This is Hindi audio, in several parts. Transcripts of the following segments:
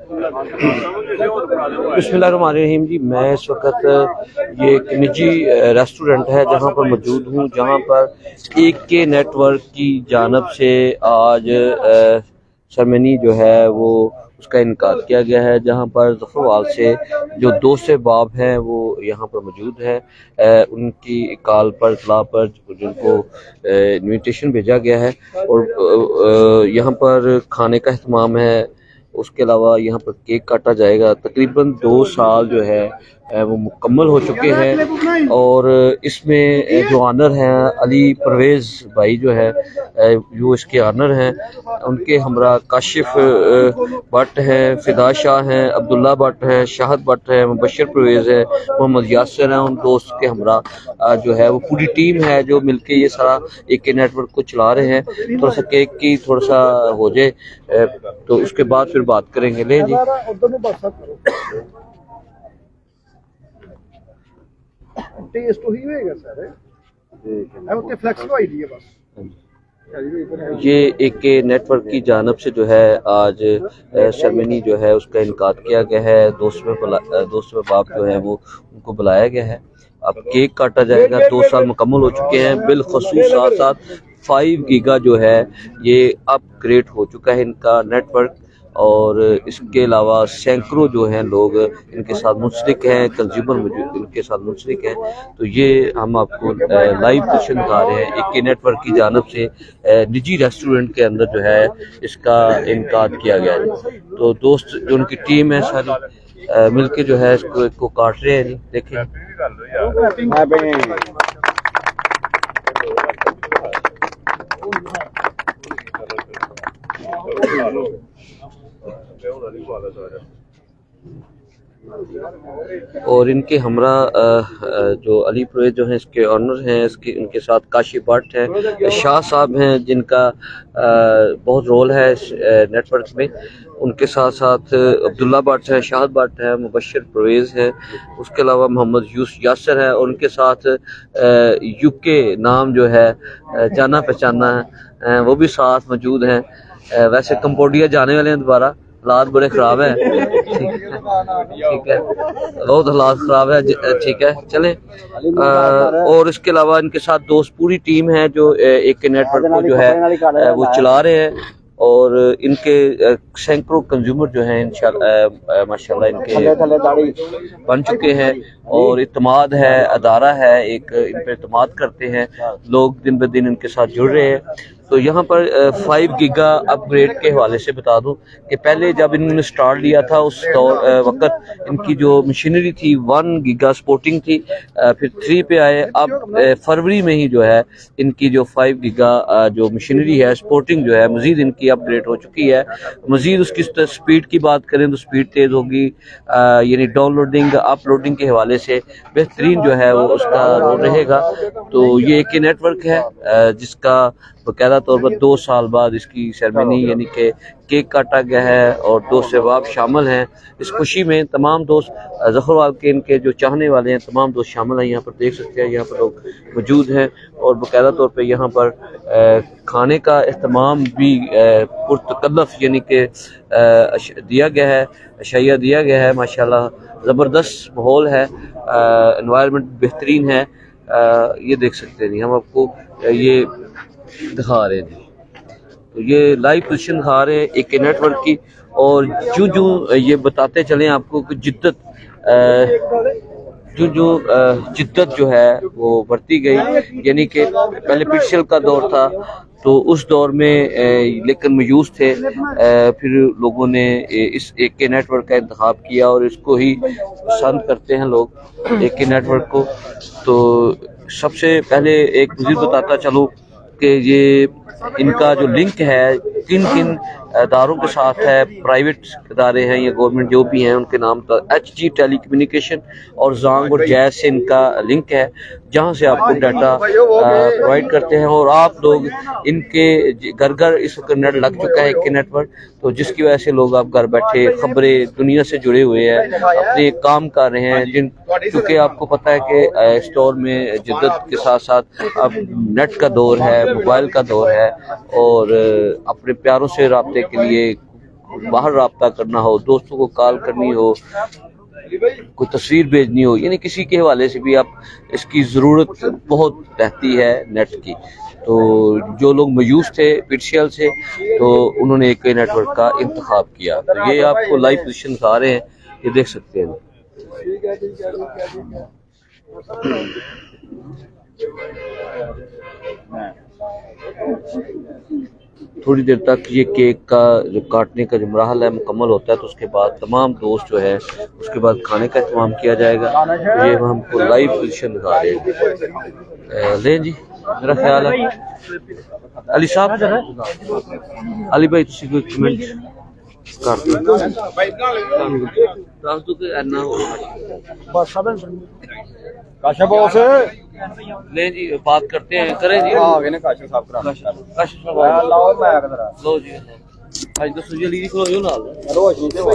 बिस्मिल्लाहिर्रहमानिर्रहीम जी। मैं इस वक्त ये एक निजी रेस्टोरेंट है जहाँ पर मौजूद हूँ, जहाँ पर AK नेटवर्क की जानब से आज सेरेमनी जो है वो उसका इनकार किया गया है, जहाँ पर ज़फ़रवाल से जो दोस्त बाब हैं वो यहाँ पर मौजूद हैं। उनकी कॉल पर इत्तला पर जिनको इन्विटेशन भेजा गया है और यहाँ पर खाने का अहतमाम है। उसके अलावा यहाँ पर केक काटा जाएगा। तकरीबन 2 साल जो है वो मुकम्मल हो चुके हैं और इसमें जो ऑनर हैं अली परवेज़ भाई जो है वो इसके ऑनर हैं। उनके हमरा काशिफ भट्ट हैं, फिदा शाह हैं, अब्दुल्ला भट्ट हैं, शाहद भट्ट हैं, मुबशर परवेज़ है, मोहम्मद यासिर हैं। उन दोस्त के हमरा जो है वो पूरी टीम है जो मिलके ये सारा AK नेटवर्क को चला रहे हैं। थोड़ा सा केक की थोड़ा सा हो जाए तो उसके बाद फिर बात करेंगे। ले जी टेस्ट वही होएगा सर, है फ्लेक्सिबल आईडी है बस। ये AK नेटवर्क की जानब से जो है आज सेरेमनी जो है उसका इनकार किया गया है। दोस्त में बाप जो है वो उनको बुलाया गया है। अब केक काटा जाएगा। 2 साल मुकम्मल हो चुके हैं। बिलखसूस साथ साथ 5 गीगा जो है ये अपग्रेड हो चुका है इनका नेटवर्क, और इसके अलावा सैकड़ों जो हैं लोग इनके साथ मुंसलिक हैं, कंज्यूमर इनके साथ मुंसलिक हैं। तो ये हम आपको लाइव दर्शन दिखा रहे हैं। AK नेटवर्क की जानब से निजी रेस्टोरेंट के अंदर जो है इसका इनकार किया गया है। तो दोस्त जो उनकी टीम है सारी मिलके जो है इसको काट रहे हैं। देखें और इनके हमरा जो अली परवेज़ जो हैं इसके ऑनर हैं, इसके इनके साथ काशिफ भट्ट हैं, शाह साहब हैं जिनका बहुत रोल है इस नेटवर्क में। उनके साथ साथ अब्दुल्ला भट्ट है, शाहद भट्ट है, मुबशर परवेज़ है, उसके अलावा मोहम्मद यासिर है, और उनके साथ UK नाम जो है जाना पहचाना है वो भी साथ मौजूद हैं। वैसे कंबोडिया जाने वाले हैं दोबारा, हालात बड़े ख़राब हैं। ठीक है, बहुत हालात ख़राब है। ठीक है, चलें। और इसके अलावा इनके साथ दोस्त पूरी टीम है जो AK नेटवर्क को जो है वो चला रहे हैं, और इनके सैकड़ों कंज्यूमर जो हैं इंशाल्लाह माशाल्लाह इनके बन चुके हैं, और इत्मीनान है, अदारा है एक, इन पर इत्मीनान करते हैं लोग, दिन ब दिन इनके साथ जुड़ रहे हैं। तो यहाँ पर 5 गीगा अपग्रेड के हवाले से बता दूं कि पहले जब इन्होंने स्टार्ट लिया था उस वक्त इनकी जो मशीनरी थी 1 गीगा सपोर्टिंग थी, फिर 3 पे आए। अब फरवरी में ही जो है इनकी जो 5 गीगा जो मशीनरी है सपोर्टिंग जो है मज़ीद इनकी अपग्रेड हो चुकी है। मज़ीद उसकी स्पीड की बात करें तो स्पीड तेज़ होगी, यानी डाउनलोडिंग अपलोडिंग के हवाले से बेहतरीन जो है वो उसका रोल रहेगा। तो ये AK नेटवर्क है जिसका बाकायदा तौर पर 2 साल बाद इसकी सेरेमनी यानी कि केक काटा गया है और दोस्त अहबाब शामिल हैं इस खुशी में। तमाम दोस्त ज़फ़रवाल के इनके जो चाहने वाले हैं तमाम दोस्त शामिल हैं। यहाँ पर देख सकते हैं, यहाँ पर लोग मौजूद हैं, और बाकायदा तौर पर यहाँ पर खाने का अहतमाम भी पुरतकल्लफ़ यानी कि दिया गया है, अशाइया दिया गया है। माशाल्लाह ज़बरदस्त माहौल है, एनवायरनमेंट बेहतरीन है। ये देख सकते हैं, हम आपको ये दिखा रहे हैं। तो ये लाइव पोजीशन दिखा रहे हैं AK नेटवर्क की, और जो ये बताते चलें आपको कि जिद्दत जो है वो बढ़ती गई, यानी कि पहले पिक्सल का दौर था तो उस दौर में लेकिन मायूस थे, फिर लोगों ने इस AK नेटवर्क का इंतखाब किया और इसको ही पसंद करते हैं लोग AK नेटवर्क को। तो सबसे पहले एक मज़ीद बताता चलूँ कि ये इनका जो लिंक है किन किन इदारों के साथ है, प्राइवेट इदारे हैं या गवर्नमेंट जो भी हैं उनके नाम पर HG टेलीकम्युनिकेशन और ज़ांग और जैज़ से इनका लिंक है, जहां से आपको डाटा प्रोवाइड करते हैं। और आप लोग इनके घर घर इस वक्त नेट लग चुका है AK नेटवर्क, तो जिसकी वजह से लोग आप घर बैठे खबरें दुनिया से जुड़े हुए हैं, अपने काम कर रहे हैं। क्योंकि आपको पता है कि स्टोर में जिद्दत के साथ साथ अब नेट का दौर है, मोबाइल का दौर है, और अपने प्यारों से राब्ते के लिए बाहर रब्ता करना हो, दोस्तों को कॉल करनी हो, कोई तस्वीर भेजनी हो, यानी किसी के हवाले से भी आप इसकी ज़रूरत बहुत रहती है नेट की। तो जो लोग मायूस थे पिटशल से, तो उन्होंने एक नेटवर्क का इंतखाब किया। तो ये आपको लाइव पोजीशन दिखा रहे हैं, ये देख सकते हैं। थोड़ी देर तक ये केक का जो काटने का जो मरहल है मुकम्मल होता है, तो उसके बाद तमाम दोस्त जो है उसके बाद खाने का इंतजाम किया जाएगा। तो ये हमको लाइव पोजीशन दिखा रहे हैं। लें जी, मेरा ख्याल है अली साहब, अली भाई तुसी कोई कमेंट कर दो दस दो कि इन्ना काशा बॉस ले जी, बात करते हैं, करें जी। आ गए ने काशा साहब करा काशिफ साहब लाओ मैं करा लो जी। आज तो सुजी ली को यो नाल रोज नहीं होगा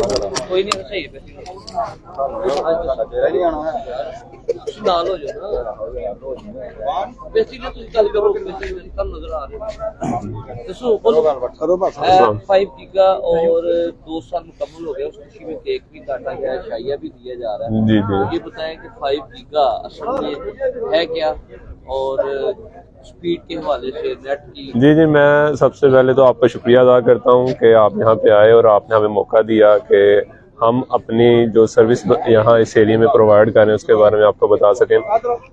कोई नहीं, सही है तेरा नहीं आना है नाल हो जाओ ना बेसिकली तुम कल करो, बेसिकली कल नजर आ रहे हैं। दसो बोलो करो बस 5 गीगा और 2 साल मुकम्मल हो गए, उस खुशी में केक भी काटा गया है, शाइया भी दिया जा रहा है। जी जी। ये बताएं कि 5 गीगा असल में है क्या, और स्पीड के हवाले से नेट की। जी जी, मैं सबसे पहले तो आपका शुक्रिया अदा करता हूँ कि आप यहाँ पे आए और आपने हमें मौका दिया कि हम अपनी जो सर्विस यहाँ इस एरिया में प्रोवाइड कर रहे हैं उसके बारे में आपको बता सकें।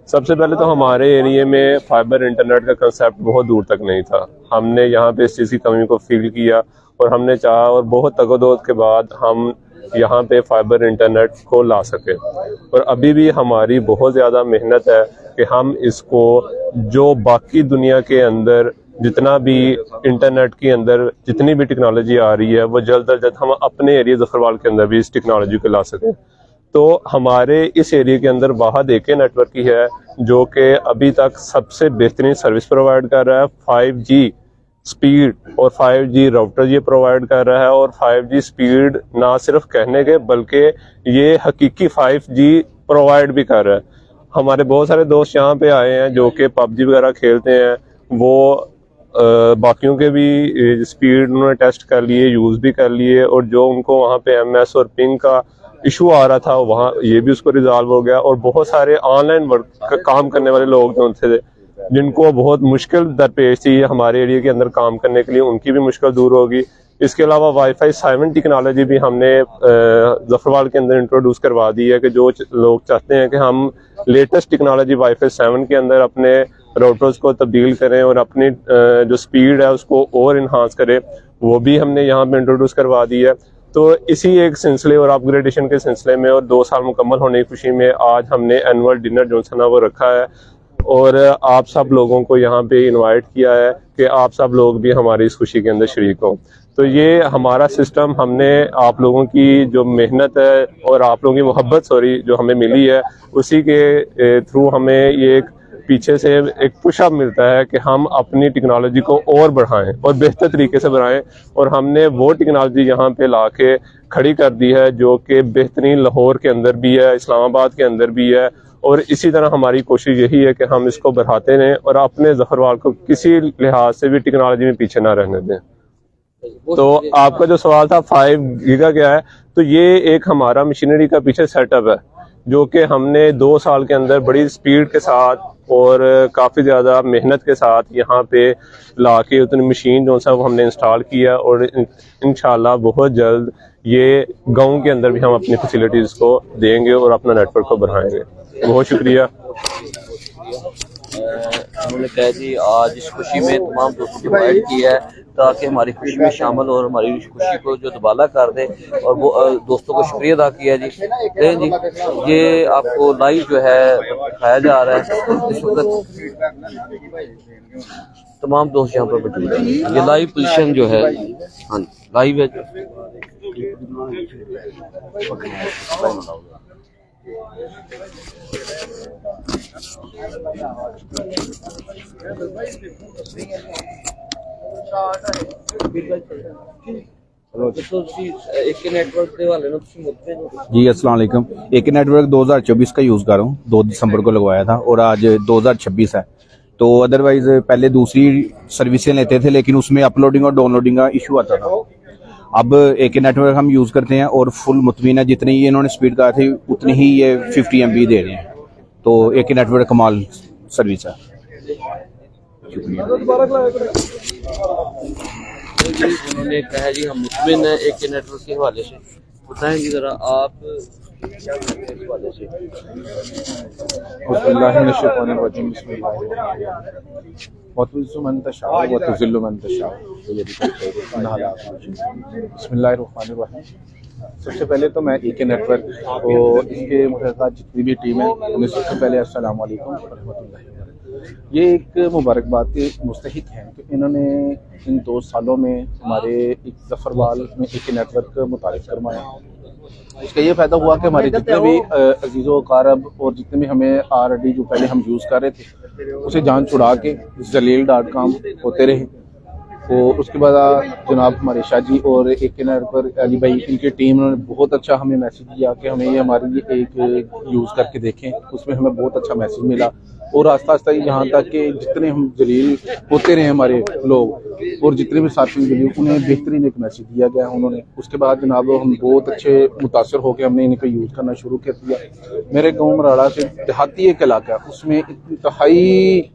सबसे पहले तो हमारे एरिया में फाइबर इंटरनेट का कंसेप्ट बहुत दूर तक नहीं था। हमने यहाँ पे इस चीज़ की कमी को फील किया और हमने चाहा, और बहुत तगदोद के बाद हम यहाँ पे फाइबर इंटरनेट को ला सके। और अभी भी हमारी बहुत ज़्यादा मेहनत है कि हम इसको, जो बाकी दुनिया के अंदर जितना भी इंटरनेट के अंदर जितनी भी टेक्नोलॉजी आ रही है, वो जल्द अज जल्द हम अपने एरिया जफरवाल के अंदर भी इस टेक्नोलॉजी को ला सकें। तो हमारे इस एरिया के अंदर वाहद एक नेटवर्क ही है जो कि अभी तक सबसे बेहतरीन सर्विस प्रोवाइड कर रहा है। 5G स्पीड और 5G राउटर ये प्रोवाइड कर रहा है, और 5G स्पीड ना सिर्फ कहने के बल्कि ये हकीकी 5G प्रोवाइड भी कर रहा है। हमारे बहुत सारे दोस्त यहाँ पे आए हैं जो कि PUBG वगैरह खेलते हैं, वो बाकियों के भी स्पीड उन्होंने टेस्ट कर लिए, यूज़ भी कर लिए, और जो उनको वहाँ पे MS और पिंग का इशू आ रहा था वहाँ ये भी उसको रिजॉल्व हो गया। और बहुत सारे ऑनलाइन वर्क काम करने वाले लोग जो थे जिनको बहुत मुश्किल दरपेश थी हमारे एरिया के अंदर काम करने के लिए, उनकी भी मुश्किल दूर होगी। इसके अलावा वाईफाई 7 टेक्नोलॉजी भी हमने जफरवाल के अंदर इंट्रोड्यूस करवा दी है कि जो लोग चाहते हैं कि हम लेटेस्ट टेक्नोलॉजी वाईफाई 7 के अंदर अपने राउटर्स को तब्दील करें और अपनी जो स्पीड है उसको और इन्हांस करें, वो भी हमने यहाँ पे इंट्रोड्यूस करवा दी है। तो इसी एक सिलसिले और अपग्रेडेशन के सिलसिले में और 2 साल मुकम्मल होने की खुशी में आज हमने एनुअल डिनर जो है ना वो रखा है, और आप सब लोगों को यहाँ पे इनवाइट किया है कि आप सब लोग भी हमारी इस खुशी के अंदर शरीक हों। तो ये हमारा सिस्टम, हमने आप लोगों की जो मेहनत है और आप लोगों की मोहब्बत जो हमें मिली है, उसी के थ्रू हमें ये एक पीछे से एक पुशअप मिलता है कि हम अपनी टेक्नोलॉजी को और बढ़ाएं और बेहतर तरीके से बढ़ाएं। और हमने वो टेक्नोलॉजी यहाँ पे लाके खड़ी कर दी है जो कि बेहतरीन लाहौर के अंदर भी है, इस्लामाबाद के अंदर भी है, और इसी तरह हमारी कोशिश यही है कि हम इसको बढ़ाते रहें और अपने जफरवाल को किसी लिहाज से भी टेक्नोलॉजी में पीछे ना रहने दें। तो आपका जो सवाल था 5 गीगा क्या है, तो ये एक हमारा मशीनरी का पीछे सेटअप है जो कि हमने 2 साल के अंदर बड़ी स्पीड के साथ और काफ़ी ज़्यादा मेहनत के साथ यहाँ पे ला के उतनी मशीन जो सा वो हमने इंस्टॉल किया, और इंशाल्लाह बहुत जल्द ये गांव के अंदर भी हम अपनी फैसिलिटीज़ को देंगे और अपना नेटवर्क को बढ़ाएंगे। बहुत शुक्रिया। उन्होंने कहा जी आज इस खुशी में तमाम दोस्तों को इनवाइट किया है ताकि हमारी खुशी में शामिल और हमारी खुशी को जो दुबाला कर दे, और वो दोस्तों को शुक्रिया अदा किया जी। लेकिन जी ये आपको लाइव जो है दिखाया जा रहा है इस वक्त, तमाम दोस्त यहाँ पर मौजूद हैं। ये लाइव पोजीशन जो है, हाँ लाइव है। जी अस्सलाम वालेकुम। एक नेटवर्क 2024 का यूज़ कर रहा हूँ, 2 दिसंबर को लगवाया था और आज 2026 है। तो अदरवाइज पहले दूसरी सर्विसें लेते थे लेकिन उसमें अपलोडिंग और डाउनलोडिंग का इशू आता था। अब AK नेटवर्क हम यूज़ करते हैं और फुल मुतमिन है, जितनी ये इन्होंने स्पीड कहा थी उतनी ही ये 50 MB दे रहे हैं। तो AK नेटवर्क कमाल सर्विस है। उन्होंने कहा जी हम मुतमिन हैं AK नेटवर्क के हवाले से, बताएंगे ज़रा आप क्या कहते हैं इस हवाले से? सबसे पहले तो मैं AK नेटवर्क और इसके मुतल्लिक़ जितनी भी टीम है उन्हें सबसे पहले अस्सलाम वालेकुम रहमतुल्लाहि व बरकातहू। ये एक मुबारकबाद के मुस्तहिक हैं कि इन्होंने इन 2 सालों में हमारे एक ज़फ़रवाल में AK नेटवर्क मुतारिफ़ करवाया। इसका ये फ़ायदा हुआ कि हमारे जितने भी अजीज़ो कारब और जितने भी हमें RD जो पहले हम यूज़ कर रहे थे उसे जान छुड़ा के ज़लील.com होते रहे। तो उसके बाद जनाब हमारे शाह जी और AK नेटवर्क अली भाई इनकी टीम ने बहुत अच्छा हमें मैसेज दिया कि हमें ये हमारी एक यूज़ करके देखें। उसमें हमें बहुत अच्छा मैसेज मिला और आस्ता आस्ता यहाँ तक कि जितने हम जलील होते रहे हमारे लोग और जितने भी साथी जलील उन्हें बेहतरीन एक मैसेज दिया गया उन्होंने। उसके बाद जनाब हम बहुत अच्छे मुतासर होकर हमने इनको यूज़ करना शुरू कर दिया। मेरे गाँव मराड़ा से देहाती एक इलाका उसमें इंतहाई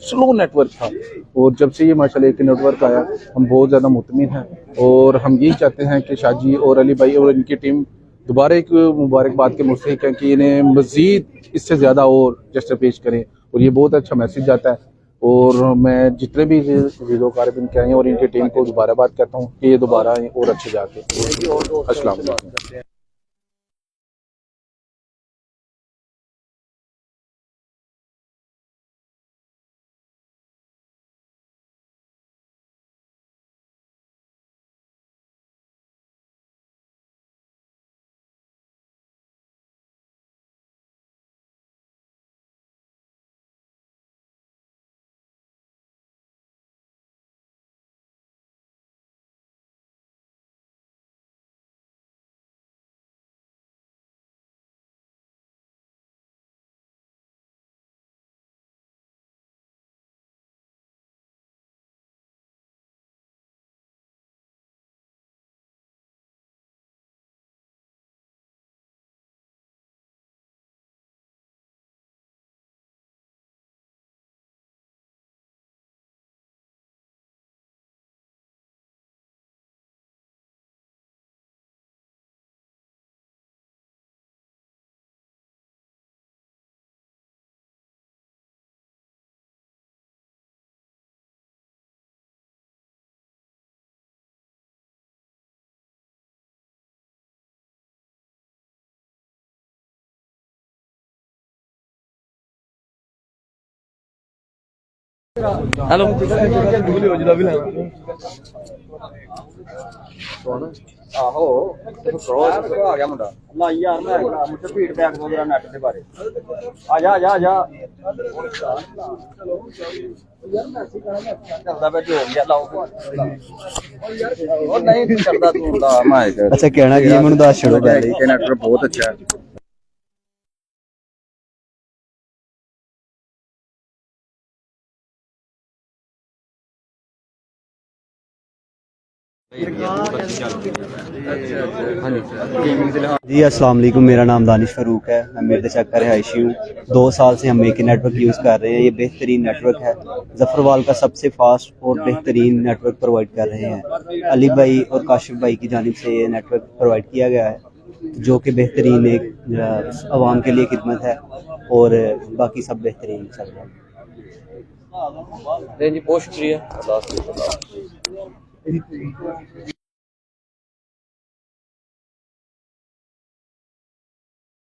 स्लो नेटवर्क था और जब से ये माशाल्लाह AK नेटवर्क आया हम बहुत ज़्यादा मुतमिन हैं और हम यही चाहते हैं कि शाह जी और अली भाई और इनकी टीम दोबारा एक मुबारकबाद के मुस्तहिक हैं कि इन्हें मज़ीद इससे ज़्यादा और जैसे पेश करें और ये बहुत अच्छा मैसेज जाता है। और मैं जितने भी वीडियो कारबिन के आए और इनकी टीम को दोबारा बात करता हूँ कि ये दोबारा आएँ और अच्छे जाके। अस्सलाम वालेकुम। हेलो आहो क्रॉस आ गया मुंडा ला यार मैं मुझे फीडबैक दो जरा नेट के बारे आजा आजा आजा चलदा पे जो हो गया लाओ और नहीं चलदा तू ला मैं अच्छा कहना कि मैंने दस छोड़ो पहले के नेटवर्क बहुत अच्छा है। जी अस्सलाम वालेकुम, मेरा नाम दानिश फ़ारूक है, मैं मिर्ज़ाचक का रिहायशी हूँ। 2 साल से हम AK नेटवर्क यूज़ कर रहे हैं। ये बेहतरीन नेटवर्क है, ज़फ़रवाल का सबसे फास्ट और बेहतरीन नेटवर्क प्रोवाइड कर रहे हैं। अली भाई और काशिफ भाई की जानिब से ये नेटवर्क प्रोवाइड किया गया है जो कि बेहतरीन एक आवाम के लिए खिदमत है और बाकी सब बेहतरीन चल रहा है। जी बहुत शुक्रिया।